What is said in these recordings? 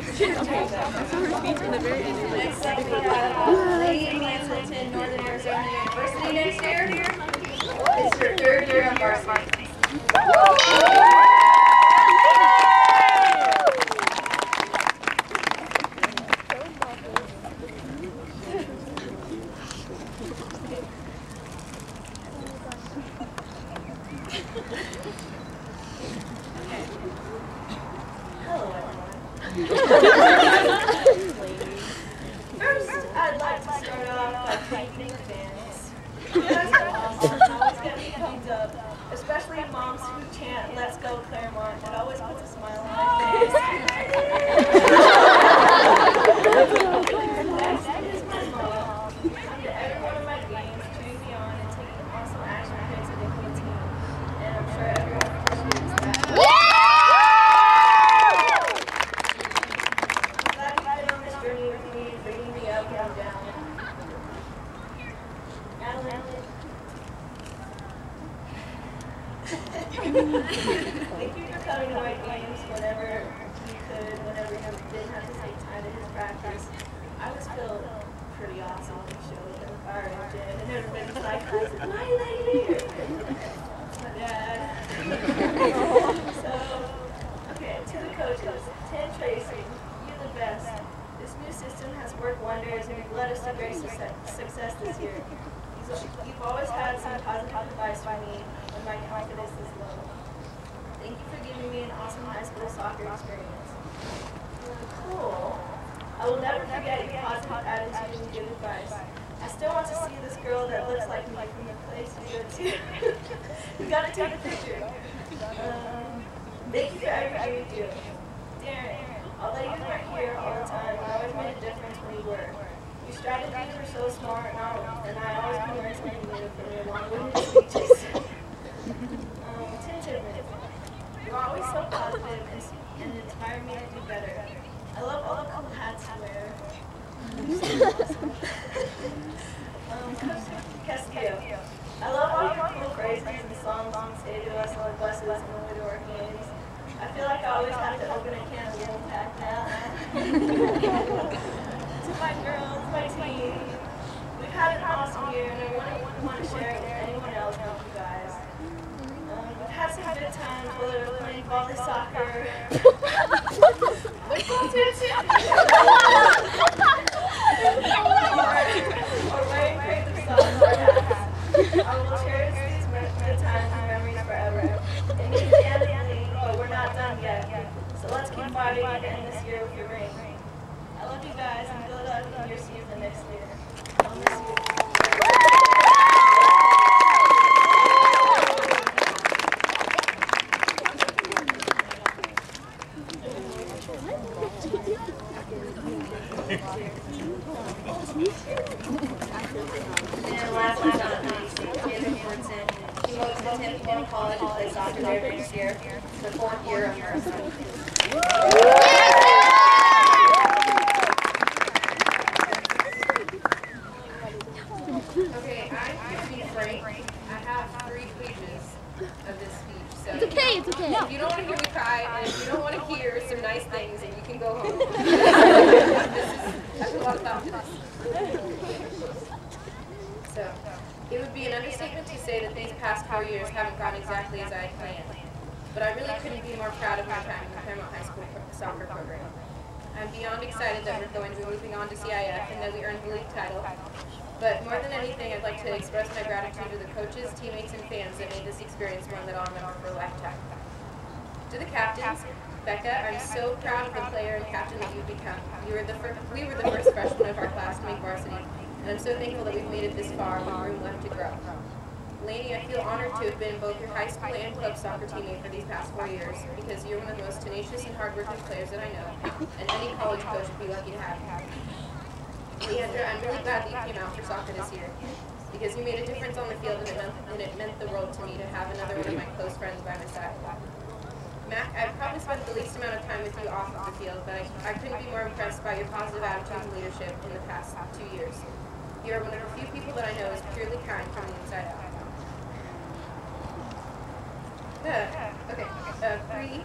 Next up, we have Lady Mansleton, Northern Arizona University next year. It's her third year on varsity. First, I'd like to start off by thanking the fans. You guys are awesome. Always get me pumped up, especially moms who chant "Let's go Claremont." It always puts a smile on my face. Next is my mom. Come to every one of my games, cheering me on, and taking awesome action pics of the whole team. And I'm sure everyone appreciates that. Thank you for coming to my games whenever you could, whenever you didn't have to take time to his practice. I always feel pretty awesome when you show up in the fire engine, and everybody's like, "Who's my lady?" My dad. So, okay, to the coaches, Tim Tracy, you're the best. This new system has worked wonders, and you've led us to great success this year. You've always had some positive advice for me when my confidence is low. Thank you for giving me an awesome high school soccer experience. Cool. I will never forget your positive attitude and good advice. I still want to see this girl that looks like me from the place you go to. You gotta take a picture. Thank you for everything you do. Darren, although you weren't here all the time, you always made a difference when you were. Your strategies were so smart, and I always can learn something new from your long-winded speeches. Tim Chipman, you're always so positive and inspire me to do better. I love all the cool hats you wear. Castillo, I love all your cool phrases and songs you say to us on the buses and when we do our games. I feel like I always have to open a can of Wolf Pack now. To my girls, my team, we've had an awesome year, and I want to share it with anyone else with you guys. We've had some good times, whether we're playing volley soccer, or wearing creative songs or hats. I will cherish these good times and memories forever. It may be ending, but we're not done yet. So let's keep fighting to end this year with your ring. I love you guys, and good luck in your season next year. I'll miss you. And last but not least, David Woodson. He moved to Timken College to play soccer there next year, the 4th year of varsity. Okay, I'm going to be frank. I have 3 pages of this speech. So it's okay, it's okay. If you don't want to hear me cry, and if you don't want to hear some nice things, then you can go home. That's a lot of thought. So, it would be an understatement to say that these past 4 years haven't gone exactly as I had planned. But I really couldn't be more proud of my time in the Claremont High School soccer program. I'm beyond excited that we're going to be moving on to CIF and that we earned the league title. But more than anything, I'd like to express my gratitude to the coaches, teammates, and fans that made this experience one that I'll remember for a lifetime. To the captains, Becca, I'm so proud of the player and captain that you've become. We were the first freshmen of our class to make varsity, and I'm so thankful that we've made it this far with room left to grow. Lainey, I feel honored to have been both your high school and club soccer teammate for these past 4 years, because you're one of the most tenacious and hardworking players that I know, and any college coach would be lucky to have you. Leandra, I'm really glad that you came out for soccer this year, because you made a difference on the field, and it meant the world to me to have another one of my close friends by my side. Mac, I've probably spent the least amount of time with you off of the field, but I couldn't be more impressed by your positive attitude and leadership in the past 2 years. You are one of the few people that I know is purely kind from the inside out. Okay, 3.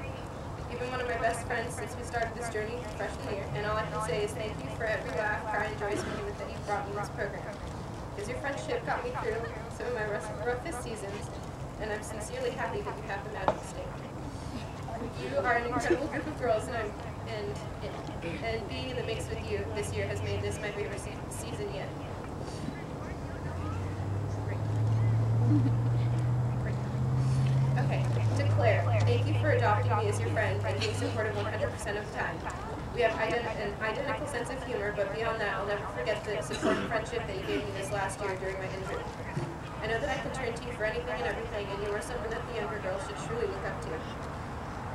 You've been one of my best friends since we started this journey freshman year, and all I can say is thank you for every laugh, cry, and joyous moment that you've brought me in this program. Because your friendship got me through some of my roughest seasons, and I'm sincerely happy that you have the magic stick. You are an incredible group of girls, and being in the mix with you this year has made this my favorite season yet. Okay, to Claire, thank you for adopting me as your friend and being supportive 100% of the time. We have an identical sense of humor, but beyond that, I'll never forget the support and friendship that you gave me this last year during my injury. I know that I can turn to you for anything and everything, and you are someone that the younger girls should truly look up to.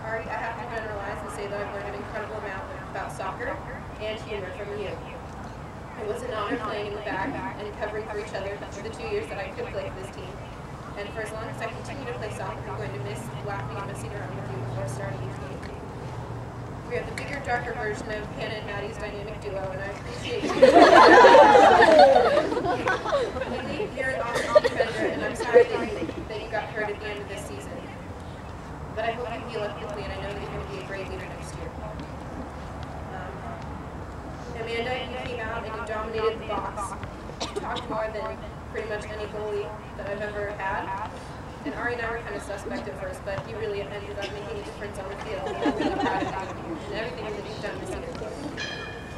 Ari, I have to generalize and say that I've learned an incredible amount about soccer and humor from you. It was an honor playing in the back and covering for each other for the 2 years that I could play for this team. And for as long as I continue to play soccer, I'm going to miss laughing and messing around with you before starting each game. We are the bigger, darker version of Hannah and Maddie's dynamic duo, and I appreciate you. Haley, you're an awesome defender, and I'm sorry that you got hurt at the end of this season. But I hope you heal up quickly, and I know that you're going to be a great leader next year. Amanda, you came out and you dominated the box. You talked more than pretty much any goalie that I've ever had. And Ari and I were kind of suspect at first, but you really ended up making a difference on the field. And I'm really proud of you and everything that you've done this year.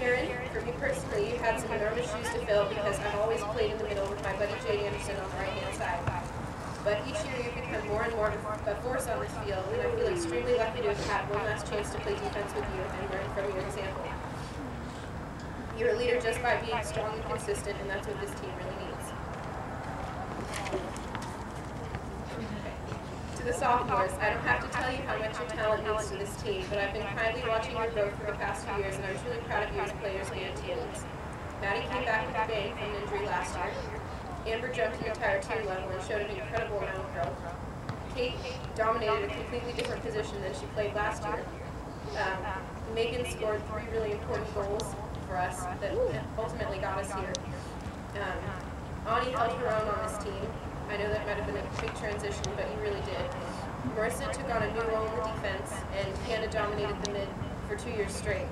Karen, for me personally, you had some enormous shoes to fill because I've always played in the middle with my buddy Jay Anderson on the right-hand side. But each year you've become more and more a force on this field, and I feel extremely lucky to have had one last chance to play defense with you and learn from your example. You're a leader just by being strong and consistent, and that's what this team really needs. To the sophomores, I don't have to tell you how much your talent means to this team, but I've been quietly watching your growth for the past few years, and I'm truly proud of you as players and teammates. Maddie came back with a bang from an injury last year. Amber jumped to entire team level and showed an incredible amount of growth. Kate dominated a completely different position than she played last year. Megan scored 3 really important goals for us that ultimately got us here. Ani held her own on this team. I know that might have been a big transition, but you really did. Marissa took on a new role in the defense, and Hannah dominated the mid for 2 years straight.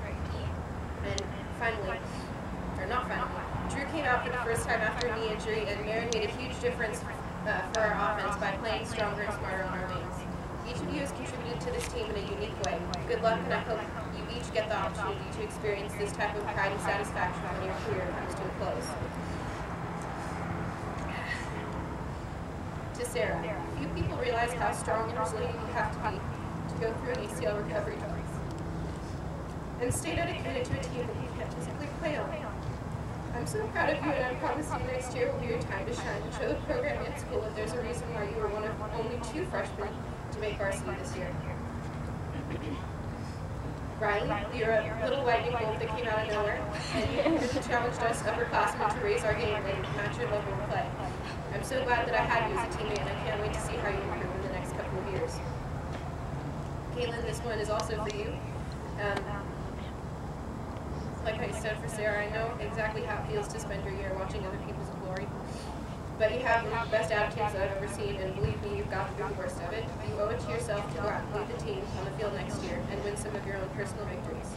And finally, or not finally, Drew came out for the first time after a knee injury, and Maren made a huge difference for our offense by playing stronger and smarter on our wings. Each of you has contributed to this team in a unique way. Good luck, and I hope you each get the opportunity to experience this type of pride and satisfaction when your career comes to a close. To Sarah, few people realize how strong and resilient you have to be to go through an ACL recovery talks and stay dedicated to a team that you can't physically play on. I'm so proud of you, and I promise you next year will be your time to shine and show the program and school that there's a reason why you were one of only 2 freshmen to make varsity this year. Riley, you're a little lightning bolt that came out of nowhere, and you really challenged us upperclassmen to raise our game and match your level of play. I'm so glad that I had you as a teammate, and I can't wait to see how you improve in the next couple of years. Caitlin, this one is also for you. Like I said for Sarah, I know exactly how it feels to spend your year watching other people's glory. But you have one of the best attitudes I've ever seen, and believe me, you've got through the worst of it. You owe it to yourself to go out and lead the team on the field next year and win some of your own personal victories.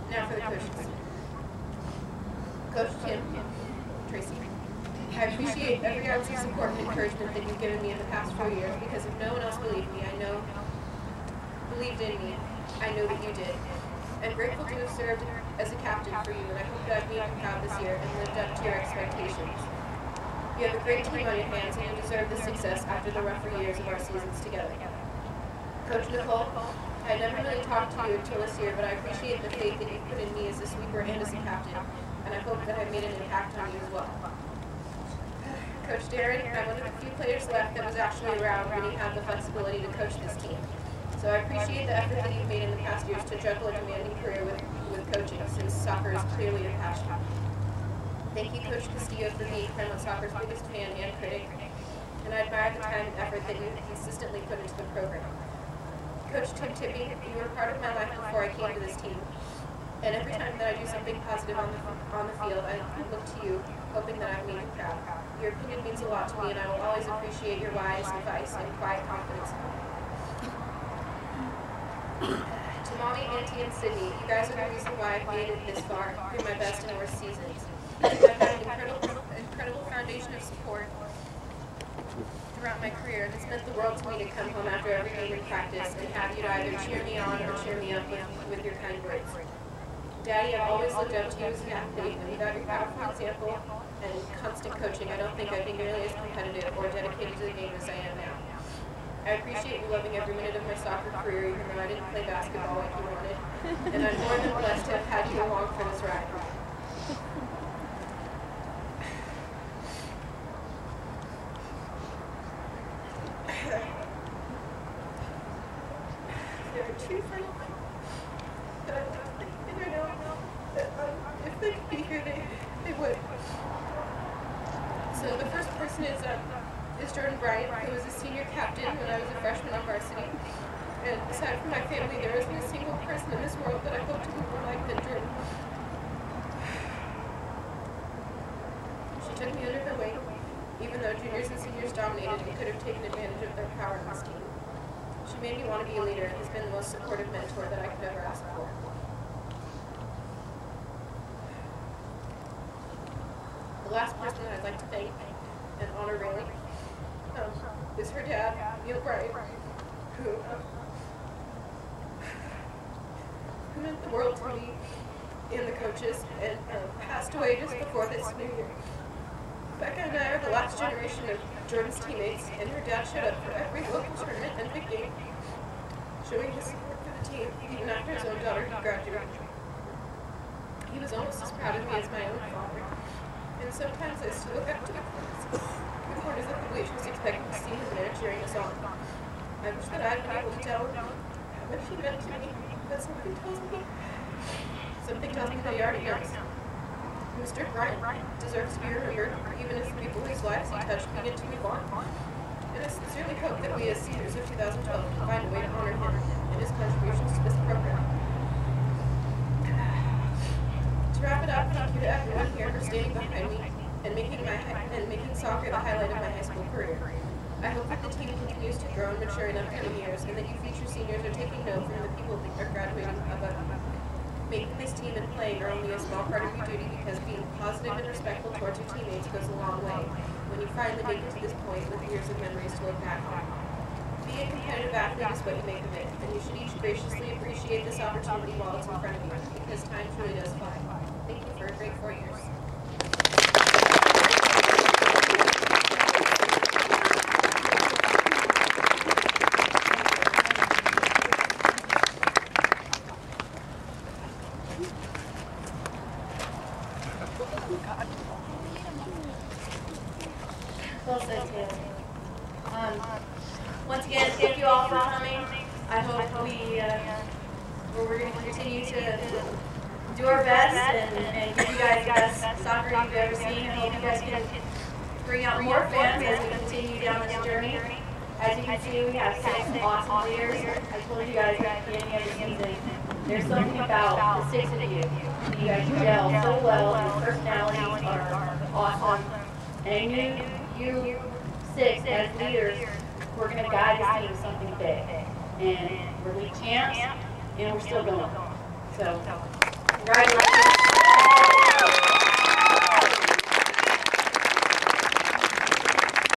Now for the coaches. Coach Kim, Tracy. I appreciate every ounce of support and encouragement that you've given me in the past 4 years, because if no one else believed in me, I know that you did. I'm grateful to have served as a captain for you, and I hope that I've made you proud this year and lived up to your expectations. You have a great team on your hands, and you deserve this success after the rougher years of our seasons together. Coach Nicole, I never really talked to you until this year, but I appreciate the faith that you put in me as a sweeper and as a captain, and I hope that I've made an impact on you as well. Coach Darren, I'm one of the few players left that was actually around when you had the flexibility to coach this team. So I appreciate the effort that you've made in the past years to juggle a demanding career with coaching, since soccer is clearly your passion. Thank you, Coach Castillo, for being Claremont Soccer's biggest fan and critic, and I admire the time and effort that you consistently put into the program. Coach Tim Tippy, you were part of my life before I came to this team, and every time that I do something positive on the field, I look to you, hoping that I've made you proud. Your opinion means a lot to me, and I will always appreciate your wise advice and quiet confidence. To Mommy, Auntie, and Sydney, you guys are the reason why I've made it this far through my best and worst seasons. I've had an incredible foundation of support throughout my career, and it's meant the world to me to come home after every game in practice and have you to either cheer me on or cheer me up with your kind words. Daddy, I've always looked up to you as an athlete, and without your powerful example and constant coaching, I don't think I'd be nearly as competitive or dedicated to the game as I am now. I appreciate you loving every minute of my soccer career, even though I didn't play basketball like you wanted, and I'm more than blessed to have had you along for this ride. There are two friends that I love, and I know that if they could be here, they would. So the first person is Jordan Bryant, who was a senior captain when I was a freshman on varsity. And aside from my family, there isn't a single person in this world that I hope to be more like than Jordan. She took me under her wing, even though juniors and seniors dominated and could have taken advantage of their power in this team. She made me want to be a leader and has been the most supportive mentor that I could ever ask for. The last person that I'd like to thank and honor really is her dad, Neil Bryant, who meant the world to me and the coaches, and passed away just before this new year. Becca and I are the last generation of Jordan's teammates, and her dad showed up for every local tournament and big game, showing his support for the team, even after his own daughter had graduated. He was almost as proud of me as my own father, and sometimes I still look up to the corners of the bleachers expecting to see his man cheering us on. I wish that I'd been able to tell him how much he meant to me, but something tells me that he already knows. Mr. Bryant deserves to be remembered, even as the people whose lives he touched begin to move on. And I sincerely hope that we as seniors of 2012 can find a way to honor him and his contributions to this program. To wrap it up, thank you to everyone here for standing behind me and making soccer the highlight of my high school career. I hope that the team continues to grow and mature in upcoming years, and that you future seniors are taking note from the people that are graduating above you. Making this team and playing are only a small part of your duty, because being positive and respectful towards your teammates goes a long way when you finally make it to this point with years of memories to look back on. Being a competitive athlete is what you make of it, and you should each graciously appreciate this opportunity while it's in front of you, because time truly does fly. Thank you for a great 4 years. Well said, Taylor. Once again, thank you all for coming. I hope we're going to continue to do our best and give you guys the best soccer you've ever seen. I hope you guys can bring out more fans as we continue down this journey. As you can see, we have 6 awesome leaders. I told you guys at the beginning of the season, there's something about the 6 of you. You guys gel so well, and your personalities are awesome. And you 6 as leaders, we're going to guide this team to something big. And we're league champs, and we're still going. So, congratulations.